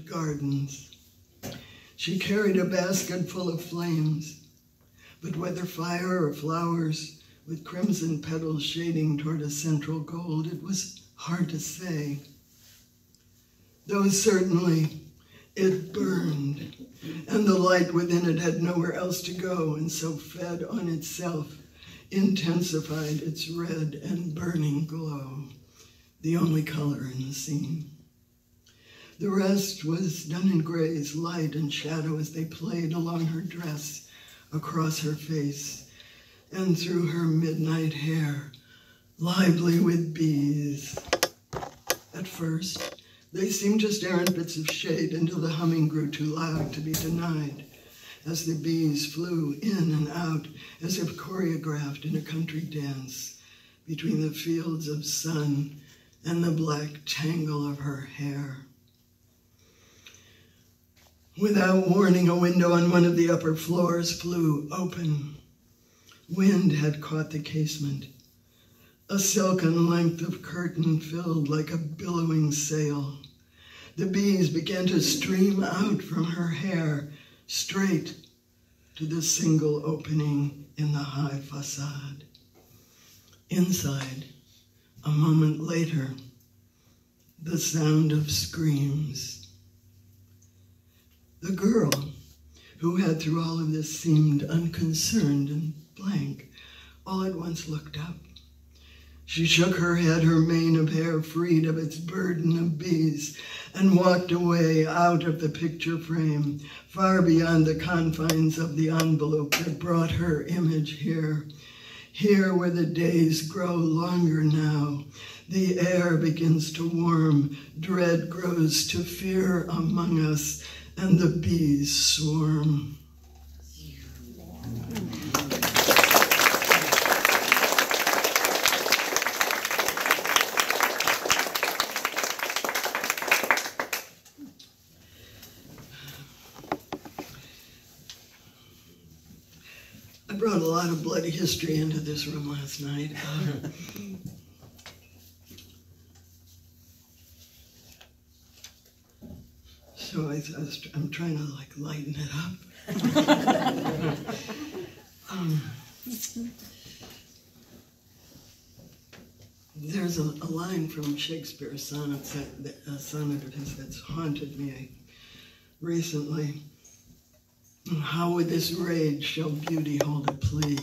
Gardens. She carried a basket full of flames, but whether fire or flowers with crimson petals shading toward a central gold, it was hard to say. Though certainly it burned, and the light within it had nowhere else to go, and so fed on itself, intensified its red and burning glow, the only color in the scene. The rest was done in grays, light and shadow as they played along her dress, across her face, and through her midnight hair, lively with bees. At first, they seemed just errant bits of shade until the humming grew too loud to be denied, as the bees flew in and out as if choreographed in a country dance between the fields of sun and the black tangle of her hair. Without warning, a window on one of the upper floors flew open. Wind had caught the casement. A silken length of curtain filled like a billowing sail. The bees began to stream out from her hair, straight to the single opening in the high facade. Inside, a moment later, the sound of screams. The girl, who had through all of this seemed unconcerned and blank, all at once looked up. She shook her head, her mane of hair freed of its burden of bees, and walked away out of the picture frame, far beyond the confines of the envelope that brought her image here. Here where the days grow longer now, the air begins to warm, dread grows to fear among us, and the bees swarm. I brought a lot of bloody history into this room last night. So I'm trying to like lighten it up. There's a line from Shakespeare's sonnets, a sonnet of his that's haunted me recently. How with this rage shall beauty hold a plea?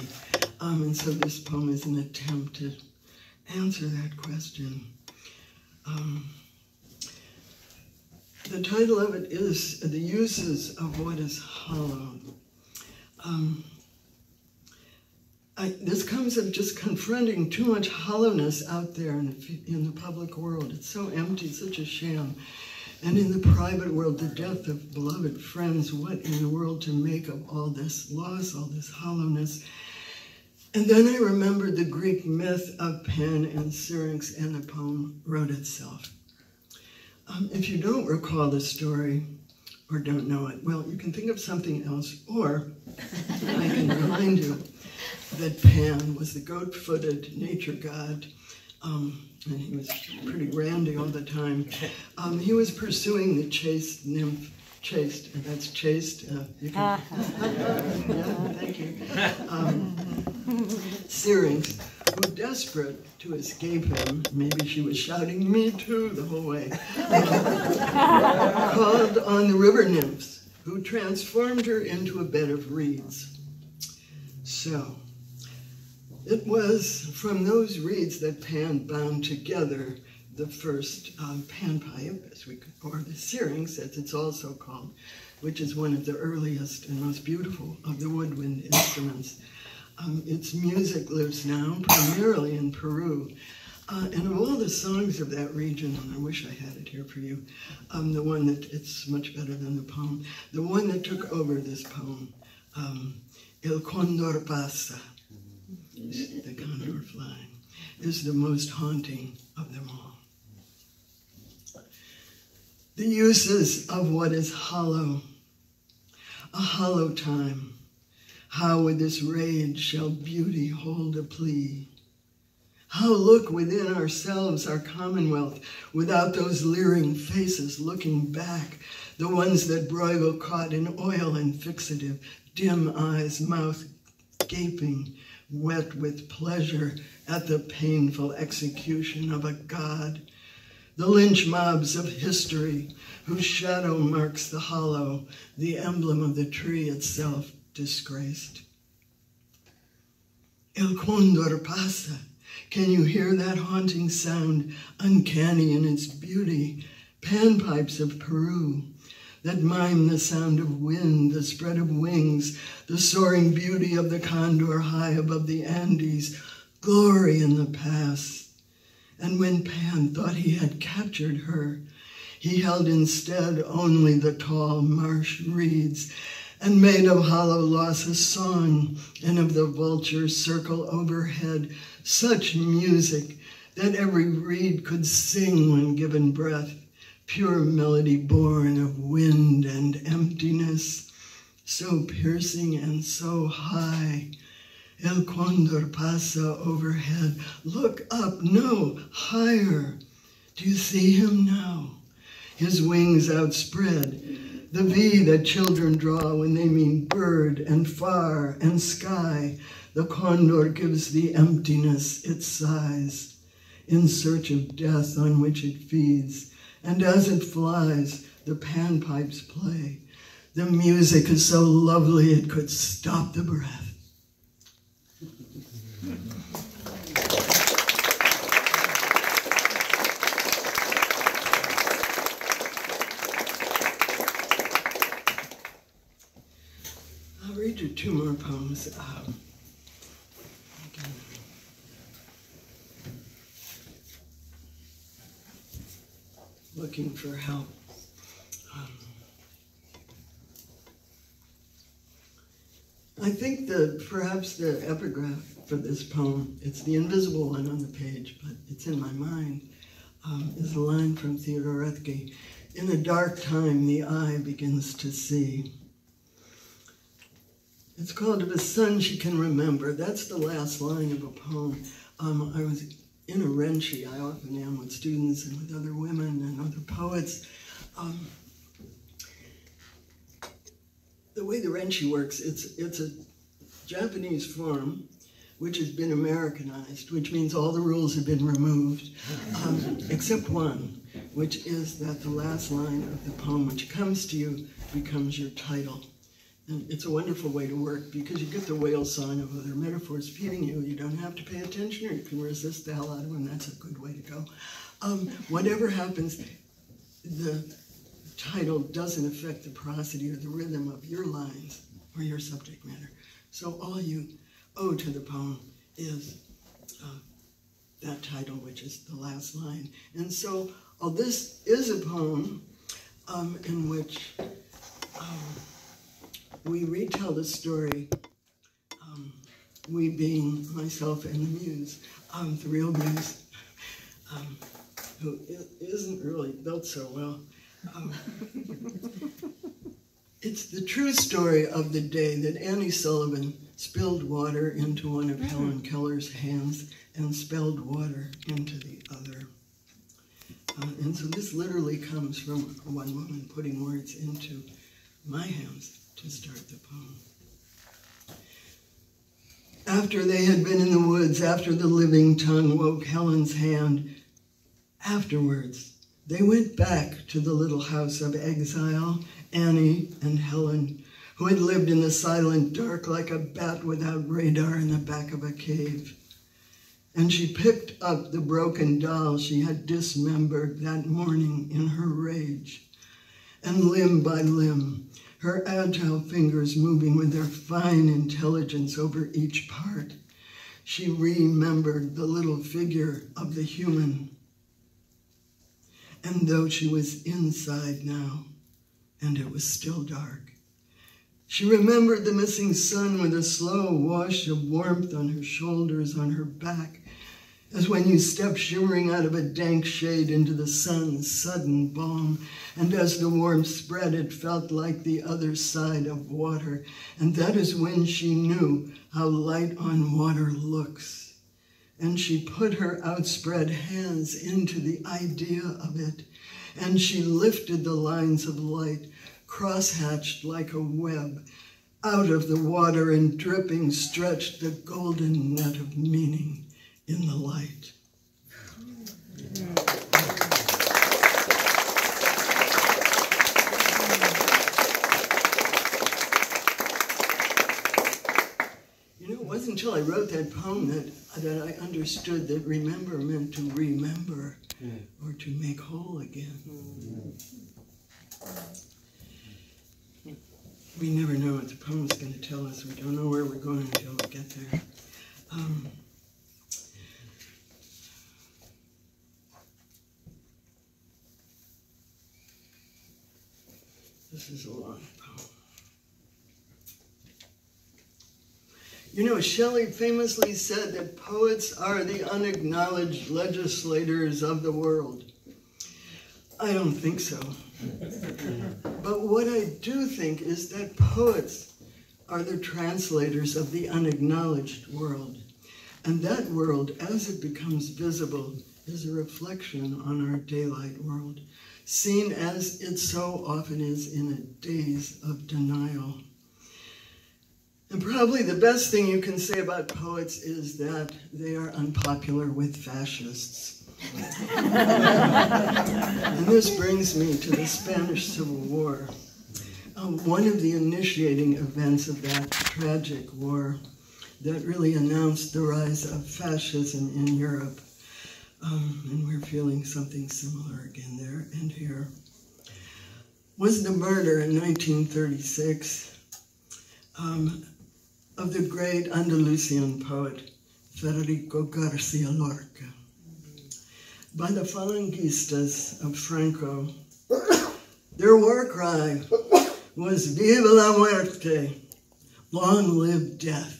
And so this poem is an attempt to answer that question. The title of it is The Uses of What is Hollow. This comes of just confronting too much hollowness out there in the public world. It's so empty, such a sham. And in the private world, the death of beloved friends, what in the world to make of all this loss, all this hollowness? And then I remembered the Greek myth of Pan and Syrinx, and the poem wrote itself. If you don't recall the story or don't know it, well, you can think of something else, or I can remind you that Pan was the goat-footed nature god, and he was pretty randy all the time. He was pursuing the chaste nymph, chaste, and that's chaste. You can, yeah, thank you. Syrinx, who, desperate to escape him, maybe she was shouting, "Me too," the whole way, called on the river nymphs, who transformed her into a bed of reeds. So, it was from those reeds that Pan bound together the first panpipe, or the syrinx, as it's also called, which is one of the earliest and most beautiful of the woodwind instruments. Its music lives now primarily in Peru. And of all the songs of that region, and I wish I had it here for you, the one that, it's much better than the poem, the one that took over this poem, El Condor Pasa, the condor flying, is the most haunting of them all. The uses of what is hollow, a hollow time. How with this rage shall beauty hold a plea? How look within ourselves, our commonwealth, without those leering faces looking back, the ones that Bruegel caught in oil and fixative, dim eyes, mouth gaping, wet with pleasure at the painful execution of a god. The lynch mobs of history, whose shadow marks the hollow, the emblem of the tree itself disgraced. El Condor pasa. Can you hear that haunting sound, uncanny in its beauty? Panpipes of Peru that mime the sound of wind, the spread of wings, the soaring beauty of the condor high above the Andes, glory in the pass. And when Pan thought he had captured her, he held instead only the tall marsh reeds, and made of hollow loss a song, and of the vulture's circle overhead such music that every reed could sing when given breath, pure melody born of wind and emptiness, so piercing and so high. El Condor pasa overhead. Look up, no, higher. Do you see him now? His wings outspread, the V that children draw when they mean bird and far and sky. The condor gives the emptiness its size, in search of death on which it feeds. And as it flies, the panpipes play. The music is so lovely it could stop the breath. I'll read you two more poems. Looking for help. I think perhaps the epigraph for this poem, it's the invisible one on the page, but it's in my mind, is a line from Theodore Roethke. In a dark time, the eye begins to see. It's called Of a Son She Can Remember. That's the last line of a poem. I was in a Renshi. I often am with students and with other women and other poets. The way the Renshi works, it's a Japanese form which has been Americanized, which means all the rules have been removed, except one, which is that the last line of the poem, which comes to you, becomes your title. And it's a wonderful way to work because you get the whale song of other metaphors feeding you. You don't have to pay attention or you can resist the hell out of them. That's a good way to go. Whatever happens, the title doesn't affect the prosody or the rhythm of your lines or your subject matter. So all you owe to the poem is that title, which is the last line. And so this is a poem in which we retell the story, we being myself and the muse, the real muse, who isn't really built so well. It's the true story of the day that Annie Sullivan spilled water into one of Helen Keller's hands and spilled water into the other. And so this literally comes from one woman putting words into my hands to start the poem. After they had been in the woods, after the living tongue woke Helen's hand, afterwards, they went back to the little house of exile, Annie and Helen, who had lived in the silent dark like a bat without radar in the back of a cave. And she picked up the broken doll she had dismembered that morning in her rage. And limb by limb, her agile fingers moving with their fine intelligence over each part, she remembered the little figure of the human. And though she was inside now, and it was still dark, she remembered the missing sun with a slow wash of warmth on her shoulders, on her back, as when you step shivering out of a dank shade into the sun's sudden balm, and as the warmth spread, it felt like the other side of water, and that is when she knew how light on water looks, and she put her outspread hands into the idea of it, and she lifted the lines of light, cross-hatched like a web, out of the water, and dripping stretched the golden net of meaning in the light. It wasn't until I wrote that poem that I understood that remember meant to remember or to make whole again. We never know what the poem's going to tell us. We don't know where we're going until we get there. This is a long poem. You know, Shelley famously said that poets are the unacknowledged legislators of the world. I don't think so. But what I do think is that poets are the translators of the unacknowledged world. And that world, as it becomes visible, is a reflection on our daylight world, seen as it so often is in a daze of denial. And probably the best thing you can say about poets is that they are unpopular with fascists. And this brings me to the Spanish Civil War. One of the initiating events of that tragic war that really announced the rise of fascism in Europe. And we're feeling something similar again there and here, was the murder in 1936 of the great Andalusian poet Federico García Lorca by the Falangistas of Franco. Their war cry was "Viva la muerte," long live death.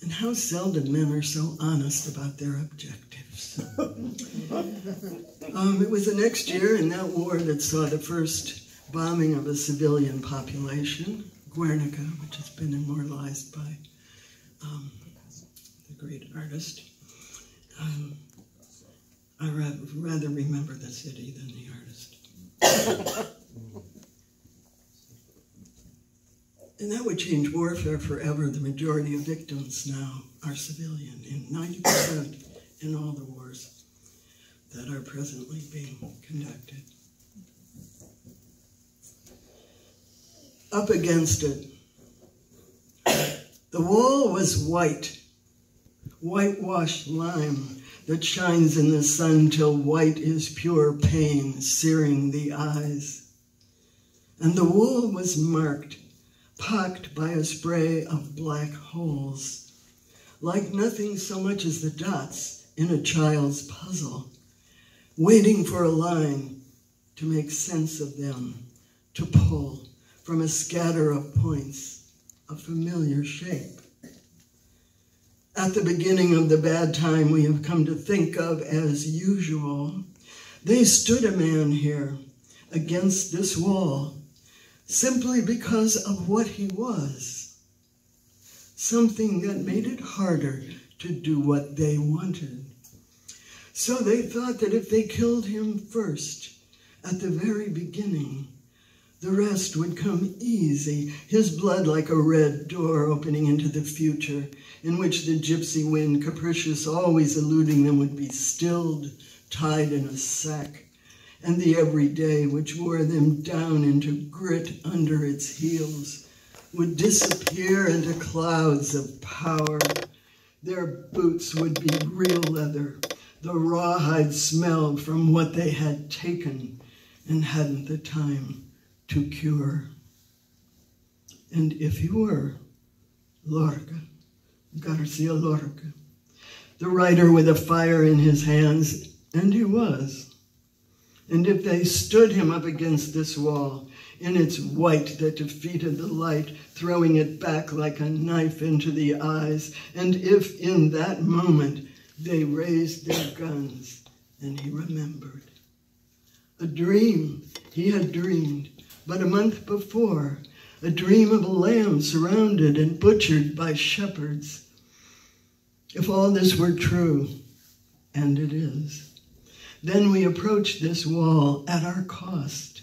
And how seldom men are so honest about their objectives. It was the next year in that war that saw the first bombing of a civilian population, Guernica, which has been immortalized by the great artist. I rather remember the city than the artist. And that would change warfare forever. The majority of victims now are civilian, in 90% in all the wars that are presently being conducted. Up against it, the wall was white, whitewashed lime that shines in the sun till white is pure pain, searing the eyes. And the wall was marked, pocked by a spray of black holes, like nothing so much as the dots in a child's puzzle, waiting for a line to make sense of them, to pull from a scatter of points, a familiar shape. At the beginning of the bad time we have come to think of as usual, they stood a man here against this wall, simply because of what he was, something that made it harder to do what they wanted. So they thought that if they killed him first, at the very beginning, the rest would come easy, his blood like a red door opening into the future, in which the gypsy wind, capricious, always eluding them, would be stilled, tied in a sack, and the everyday, which wore them down into grit under its heels, would disappear into clouds of power. Their boots would be real leather. The rawhide smelled from what they had taken and hadn't the time to cure. And if he were Lorca, García Lorca, the writer with a fire in his hands, and he was, and if they stood him up against this wall, in its white that defeated the light, throwing it back like a knife into the eyes, and if in that moment they raised their guns, and he remembered. A dream he had dreamed but a month before, a dream of a lamb surrounded and butchered by shepherds. If all this were true, and it is, then we approach this wall at our cost,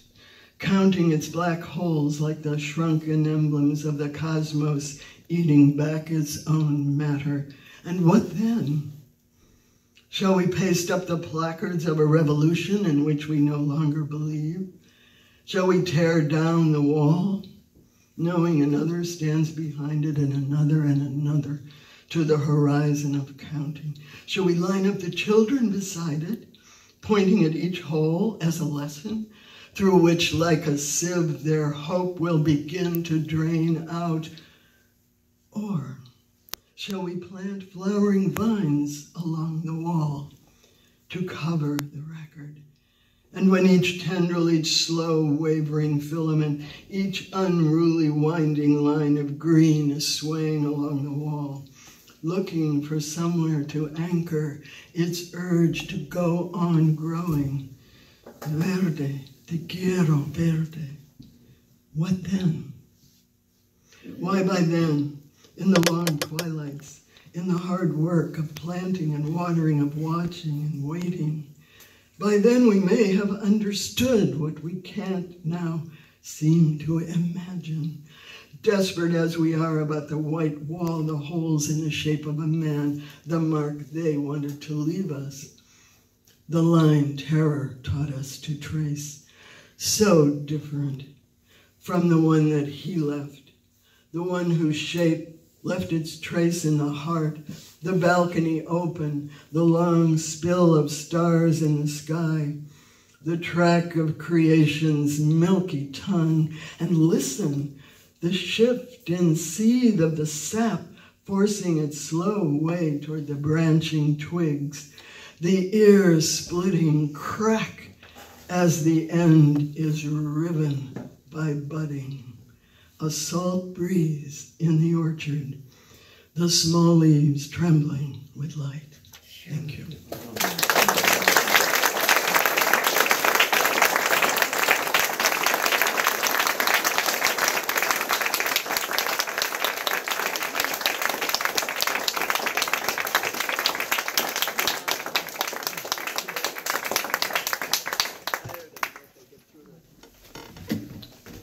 counting its black holes like the shrunken emblems of the cosmos eating back its own matter. And what then? Shall we paste up the placards of a revolution in which we no longer believe? Shall we tear down the wall, knowing another stands behind it and another, to the horizon of counting? Shall we line up the children beside it, pointing at each hole as a lesson, through which, like a sieve, their hope will begin to drain out? Or shall we plant flowering vines along the wall to cover the record? And when each tendril, each slow wavering filament, each unruly winding line of green is swaying along the wall, looking for somewhere to anchor its urge to go on growing. Verde, te quiero verde. What then? Why by then, in the long twilights, in the hard work of planting and watering, of watching and waiting, by then we may have understood what we can't now seem to imagine. Desperate as we are about the white wall, the holes in the shape of a man, the mark they wanted to leave us, the line terror taught us to trace, so different from the one that he left, the one whose shape left its trace in the heart, the balcony open, the long spill of stars in the sky, the track of creation's milky tongue, and listen, the shift and seethe of the sap forcing its slow way toward the branching twigs, the ear-splitting crack as the end is riven by budding. A salt breeze in the orchard, the small leaves trembling with light. Thank you.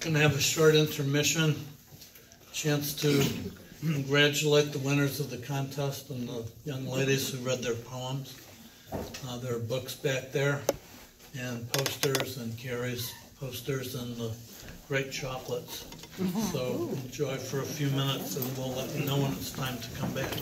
Going to have a short intermission, chance to congratulate the winners of the contest and the young ladies who read their poems. There are books back there and posters, and Carrie's posters, and the great chocolates. So enjoy for a few minutes and we'll let you know when it's time to come back.